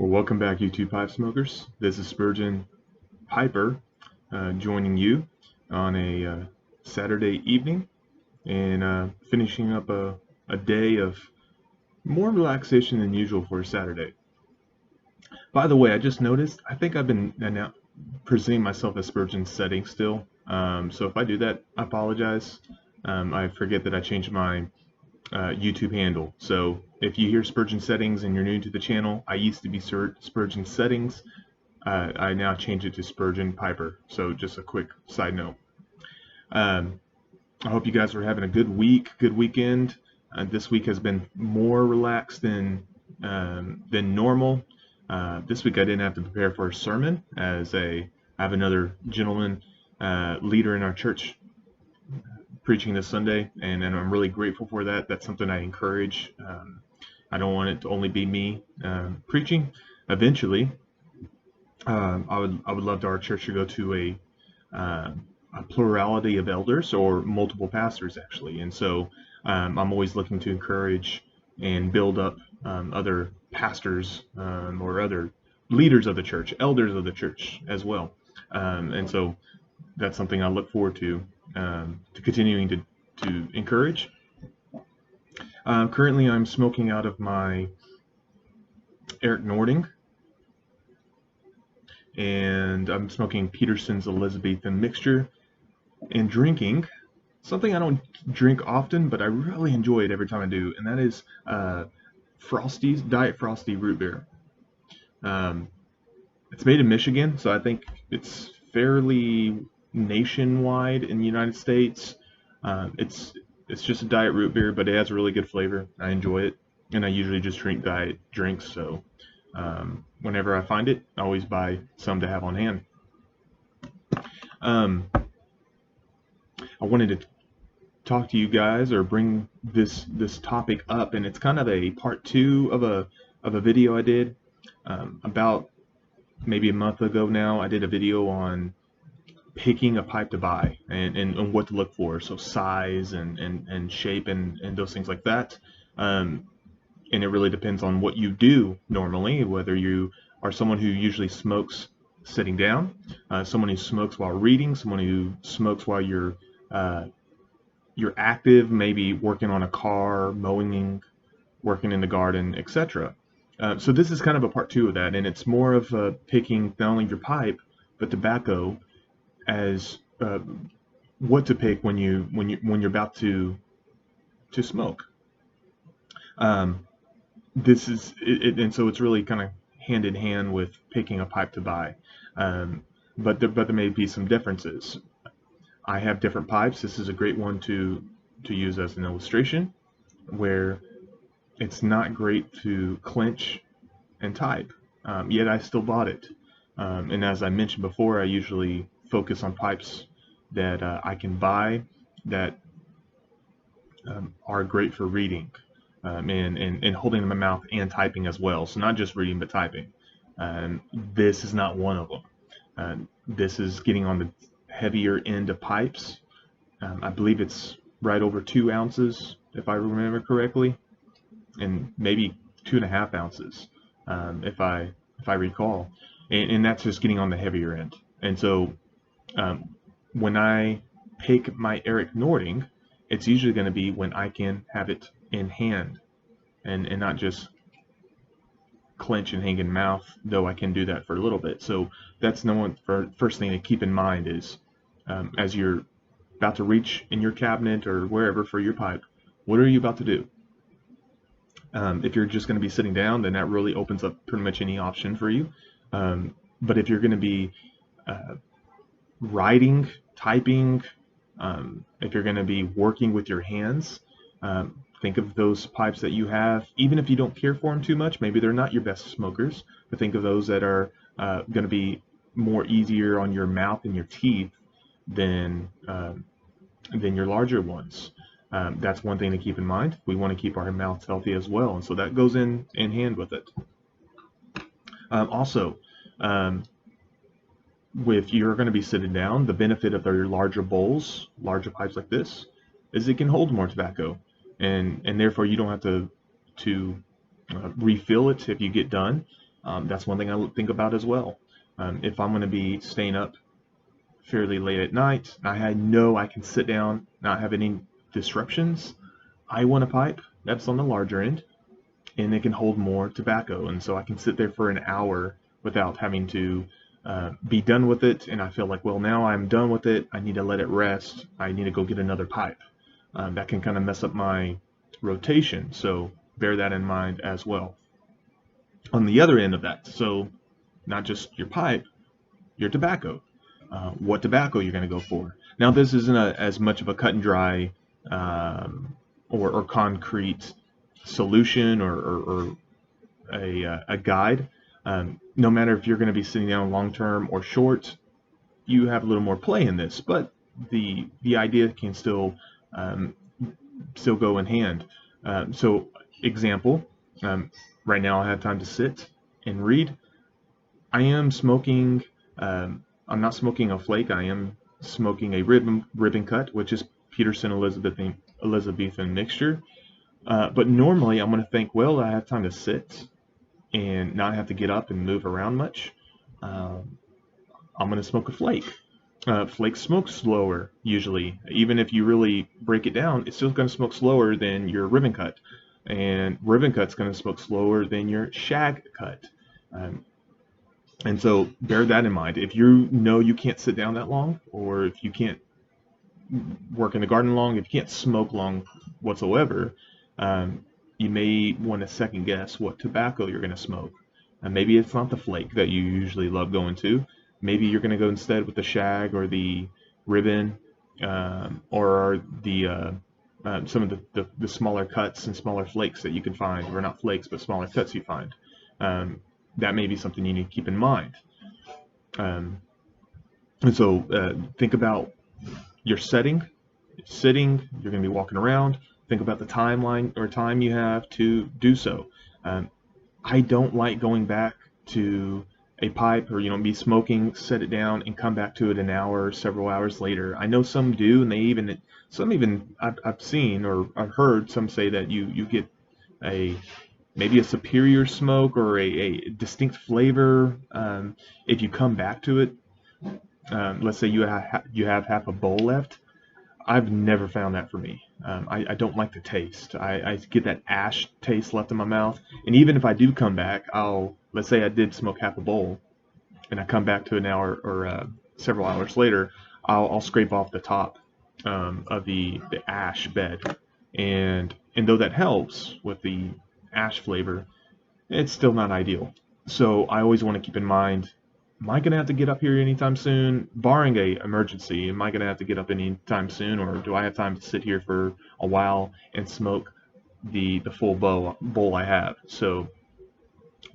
Well, welcome back, YouTube pipe smokers. This is Spurgeon Piper joining you on a Saturday evening and finishing up a day of more relaxation than usual for a Saturday. By the way, I just noticed, I think I've been now presenting myself as Spurgeon Setting still. So if I do that, I apologize. I forget that I changed my YouTube handle. So if you hear Spurgeon Settings and you're new to the channel, I used to be Spurgeon Settings. I now change it to Spurgeon Piper. So just a quick side note. I hope you guys are having a good week, good weekend. This week has been more relaxed than normal. This week I didn't have to prepare for a sermon, as I have another gentleman leader in our church preaching this Sunday, and I'm really grateful for that. That's something I encourage. I don't want it to only be me preaching. Eventually, I would love our church to go to a plurality of elders or multiple pastors, actually. And so I'm always looking to encourage and build up other pastors or other leaders of the church, elders of the church as well. And so that's something I look forward to continuing to encourage. Currently, I'm smoking out of my Eric Nording, and I'm smoking Peterson's Elizabethan mixture and drinking something I don't drink often, but I really enjoy it every time I do, and that is Frosty's Diet Frosty root beer. It's made in Michigan, so I think it's fairly nationwide in the United States. It's just a diet root beer, but it has a really good flavor. I enjoy it, and I usually just drink diet drinks. So whenever I find it, I always buy some to have on hand. I wanted to talk to you guys or bring this topic up, and it's kind of a part two of a video I did about maybe a month ago now. I did a video on picking a pipe to buy and what to look for, so size and shape and those things like that. And it really depends on what you do normally, whether you are someone who usually smokes sitting down, someone who smokes while reading, someone who smokes while you're active, maybe working on a car, mowing, working in the garden, etc. So this is kind of a part two of that, and it's more of picking not only your pipe but tobacco as what to pick when you're about to smoke. This is it, and so it's really kind of hand in hand with picking a pipe to buy. But there may be some differences. I have different pipes. This is a great one to use as an illustration, where it's not great to clench and type, yet I still bought it. And as I mentioned before, I usually focus on pipes that I can buy that are great for reading and holding in my mouth and typing as well. So not just reading but typing. This is not one of them. This is getting on the heavier end of pipes. I believe it's right over 2 ounces, if I remember correctly, and maybe 2.5 ounces, if I recall. And that's just getting on the heavier end. And so when I pick my Eric Nording, it's usually going to be when I can have it in hand and not just clench and hang in mouth, though I can do that for a little bit. So that's first thing to keep in mind is as you're about to reach in your cabinet or wherever for your pipe, what are you about to do? If you're just going to be sitting down, then that really opens up pretty much any option for you. But if you're going to be writing, typing, if you're going to be working with your hands, think of those pipes that you have, even if you don't care for them too much. Maybe they're not your best smokers, but think of those that are going to be more easier on your mouth and your teeth than your larger ones. That's one thing to keep in mind. We want to keep our mouths healthy as well, and so that goes in hand with it. Also, if you're going to be sitting down, the benefit of your larger bowls, larger pipes like this, is it can hold more tobacco, and therefore you don't have to refill it if you get done. That's one thing I think about as well. If I'm going to be staying up fairly late at night, I know I can sit down, not have any disruptions. I want a pipe that's on the larger end, and it can hold more tobacco, and so I can sit there for an hour without having to be done with it. And I feel like, well, now I'm done with it. I need to let it rest. I need to go get another pipe. That can kind of mess up my rotation, so bear that in mind as well. On the other end of that, so not just your pipe, your tobacco. What tobacco you're going to go for. Now, this isn't as much of a cut and dry or concrete solution or a guide. No matter if you're going to be sitting down long term or short, you have a little more play in this, but the idea can still go in hand. So, example, right now I have time to sit and read. I am smoking. I'm not smoking a flake. I am smoking a ribbon cut, which is Peterson Elizabethan mixture. But normally I'm going to think, well, I have time to sit and not have to get up and move around much. I'm going to smoke a flake. Flake smokes slower usually. Even if you really break it down, it's still going to smoke slower than your ribbon cut. And ribbon cut's going to smoke slower than your shag cut. And so bear that in mind. If you know you can't sit down that long, or if you can't work in the garden long, if you can't smoke long whatsoever, you may want to second guess what tobacco you're going to smoke. And maybe it's not the flake that you usually love going to. Maybe you're going to go instead with the shag or the ribbon, or the some of the smaller cuts and smaller flakes that you can find, or not flakes, but smaller cuts you find. That may be something you need to keep in mind. And so think about your setting. Sitting, you're going to be walking around. Think about the timeline or time you have to do so. I don't like going back to a pipe or be smoking, set it down, and come back to it an hour or several hours later. I know some do, and I've seen or I've heard some say that you get maybe a superior smoke or a distinct flavor if you come back to it. Let's say you have half a bowl left. I've never found that for me. I don't like the taste. I get that ash taste left in my mouth. And even if I do come back, let's say I did smoke half a bowl, and I come back to an hour or several hours later, I'll scrape off the top of the ash bed, and though that helps with the ash flavor, it's still not ideal. So I always want to keep in mind, am I going to have to get up here anytime soon? Barring a emergency, am I going to have to get up anytime soon, or do I have time to sit here for a while and smoke the full bowl I have? So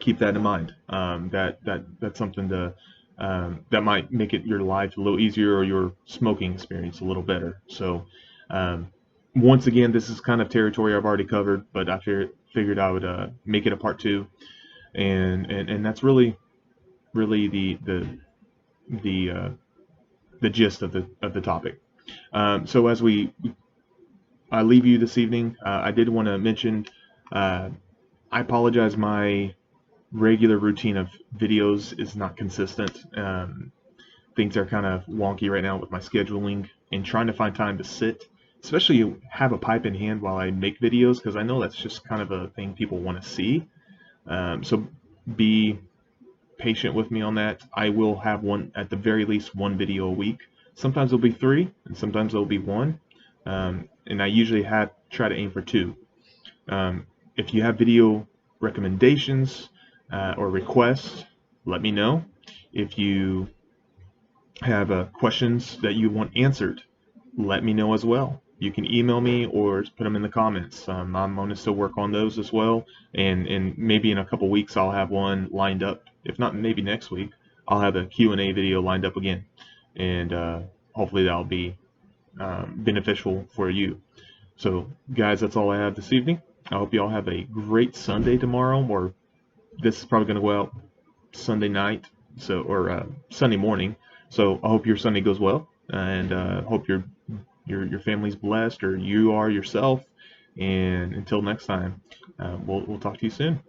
keep that in mind. That's something that might make your life a little easier, or your smoking experience a little better. So once again, this is kind of territory I've already covered, but I figured I would make it a part two, and that's really the gist of the topic. So as I leave you this evening, I did want to mention, I apologize, my regular routine of videos is not consistent. Things are kind of wonky right now with my scheduling and trying to find time to sit, especially have a pipe in hand while I make videos, because I know that's just kind of a thing people want to see. So be patient with me on that. I will have at the very least one video a week. Sometimes it'll be 3, and sometimes it'll be 1. And I usually try to aim for 2. If you have video recommendations or requests, let me know. If you have questions that you want answered, let me know as well. You can email me or put them in the comments. I'm going to still work on those as well, and maybe in a couple weeks I'll have one lined up. If not, maybe next week I'll have a Q&A video lined up again, and hopefully that'll be beneficial for you. So guys, that's all I have this evening. I hope you all have a great Sunday tomorrow, or this is probably going to go out Sunday night, or Sunday morning. So I hope your Sunday goes well, and hope your family's blessed, or you are yourself. And until next time, we'll talk to you soon.